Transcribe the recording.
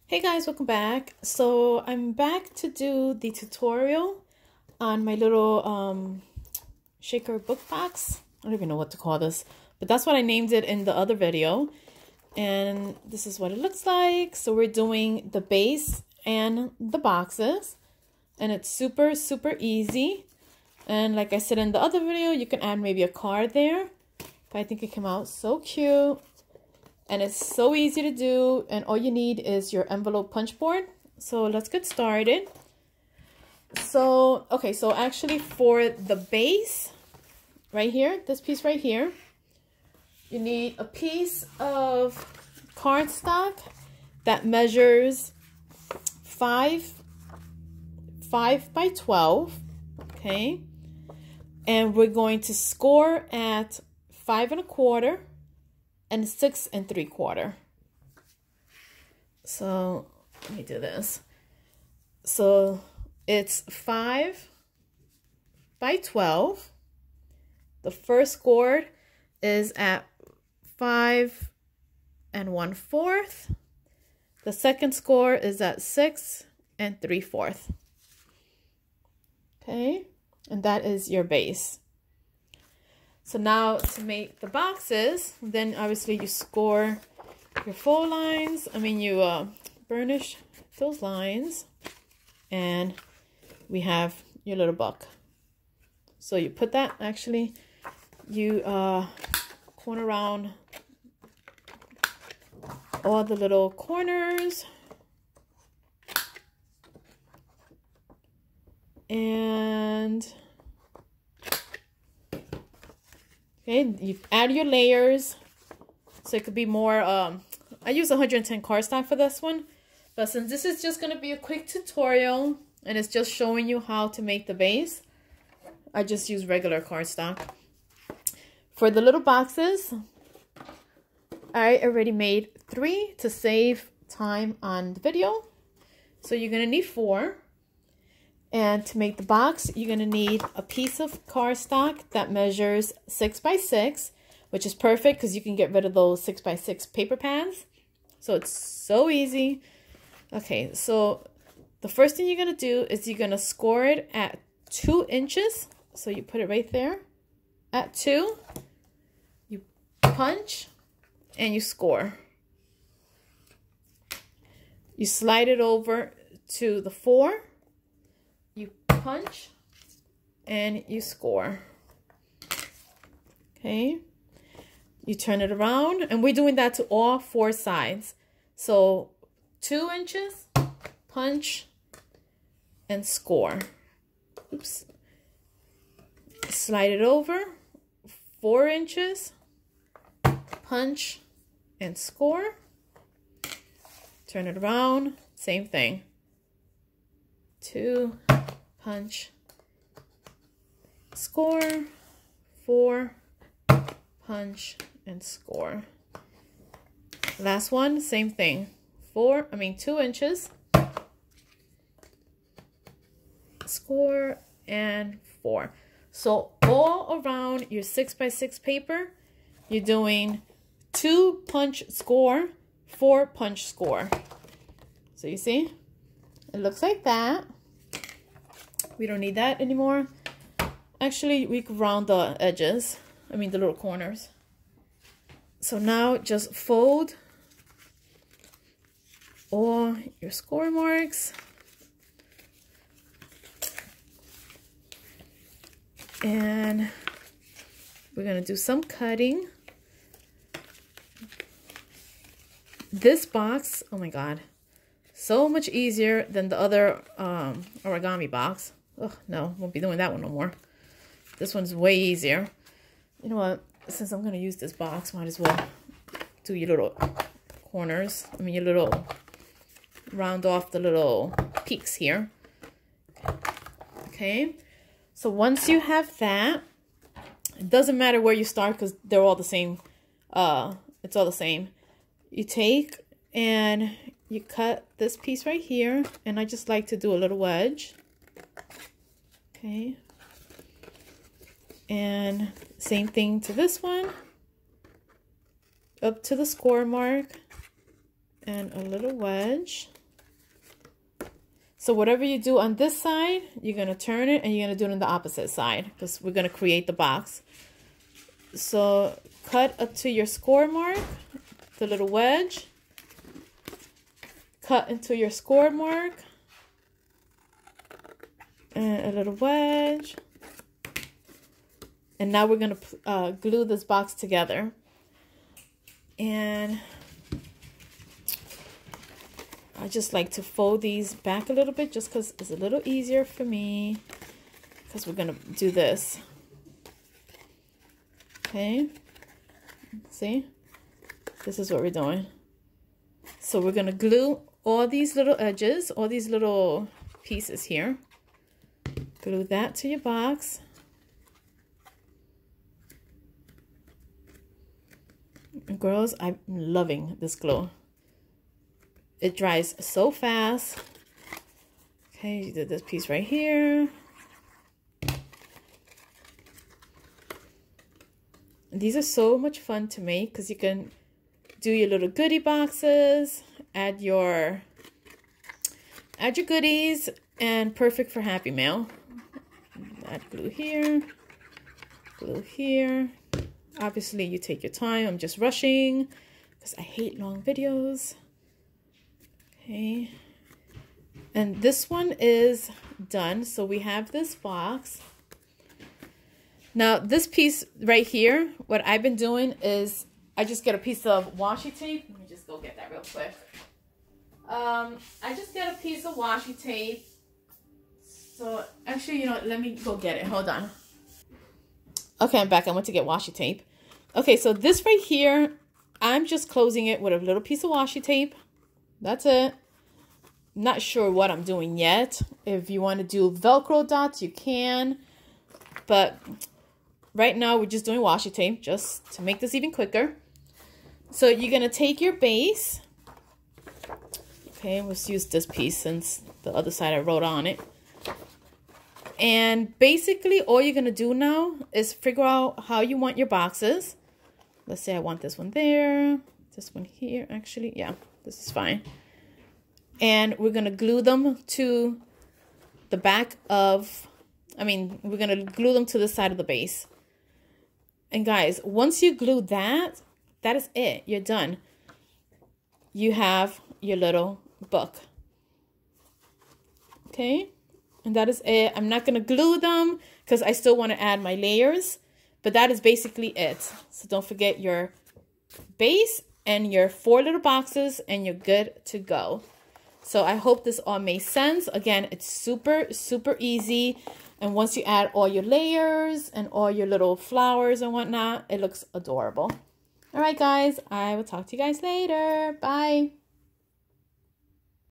Hey guys, welcome back. So I'm back to do the tutorial on my little shaker book box. I don't even know what to call this, but that's what I named it in the other video. And this is what it looks like. So we're doing the base and the boxes, and it's super easy. And like I said in the other video, you can add maybe a card there, but I think it came out so cute. And it's so easy to do, and all you need is your envelope punch board. So let's get started. So, okay, so actually for the base, right here, this piece right here, you need a piece of cardstock that measures 5 by 12, okay? And we're going to score at 5 1/4 and 6 3/4. So let me do this. So it's 5 by 12. The first score is at 5 1/4. The second score is at 6 3/4. Okay, and that is your base. So now to make the boxes, then obviously you score your faux lines. You burnish those lines, and we have your little book. So you put that, actually, you corner around all the little corners. And okay, you add your layers, so it could be more, I use 110 cardstock for this one, but since this is just going to be a quick tutorial, and it's just showing you how to make the base, I just use regular cardstock. For the little boxes, I already made 3 to save time on the video, so you're going to need 4. And to make the box, you're going to need a piece of cardstock that measures 6 by 6, which is perfect because you can get rid of those 6 by 6 paper pads. So it's so easy. Okay, so the first thing you're going to do is you're going to score it at 2 inches. So you put it right there at 2. You punch and you score. You slide it over to the 4. Punch and you score. Okay, you turn it around, and we're doing that to all 4 sides. So 2 inches, punch and score. Oops. Slide it over, 4 inches, punch and score. Turn it around, same thing. 2, punch, score, 4, punch and score. Last one, same thing. 2 inches, score, and 4. So all around your 6 by 6 paper, you're doing 2 punch score, 4 punch score. So you see, it looks like that. We don't need that anymore. Actually, we could round the edges. The little corners. So now just fold all your score marks. And we're going to do some cutting. This box, oh my God, so much easier than the other origami box. Oh, no, won't be doing that one no more. This one's way easier. You know what? Since I'm going to use this box, might as well do your little corners. Your little, round off the little peaks here. Okay. So once you have that, it doesn't matter where you start because they're all the same. It's all the same. You take and you cut this piece right here. And I just like to do a little wedge. Okay, and same thing to this one, up to the score mark, and a little wedge. So whatever you do on this side, you're going to turn it and you're going to do it on the opposite side because we're going to create the box. So cut up to your score mark, the little wedge. Cut into your score mark. And a little wedge. And now we're going to glue this box together. And I just like to fold these back a little bit just because it's a little easier for me. Because we're going to do this. Okay. See? This is what we're doing. So we're going to glue all these little edges, all these little pieces here. Glue that to your box. And girls, I'm loving this glue. It dries so fast. Okay, you did this piece right here. And these are so much fun to make because you can do your little goodie boxes, add your goodies, and perfect for Happy Mail. Add glue here, glue here. Obviously, you take your time. I'm just rushing because I hate long videos. Okay. And this one is done. So we have this box. Now, this piece right here, what I've been doing is I just get a piece of washi tape. Let me just go get that real quick. I just get a piece of washi tape. So actually, you know, let me go get it. Hold on. Okay, I'm back. I went to get washi tape. Okay, so this right here, I'm just closing it with a little piece of washi tape. That's it. Not sure what I'm doing yet. If you want to do Velcro dots, you can. But right now, we're just doing washi tape just to make this even quicker. So you're going to take your base. Okay, let's use this piece since the other side I wrote on it. And basically, all you're going to do now is figure out how you want your boxes. Let's say I want this one there, this one here, actually. Yeah, this is fine. And we're going to glue them to the back of, we're going to glue them to the side of the base. And guys, once you glue that, that is it. You're done. You have your little book. Okay? And that is it. I'm not going to glue them because I still want to add my layers. But that is basically it. So don't forget your base and your 4 little boxes and you're good to go. So I hope this all made sense. Again, it's super, super easy. And once you add all your layers and all your little flowers and whatnot, it looks adorable. All right, guys. I will talk to you guys later. Bye.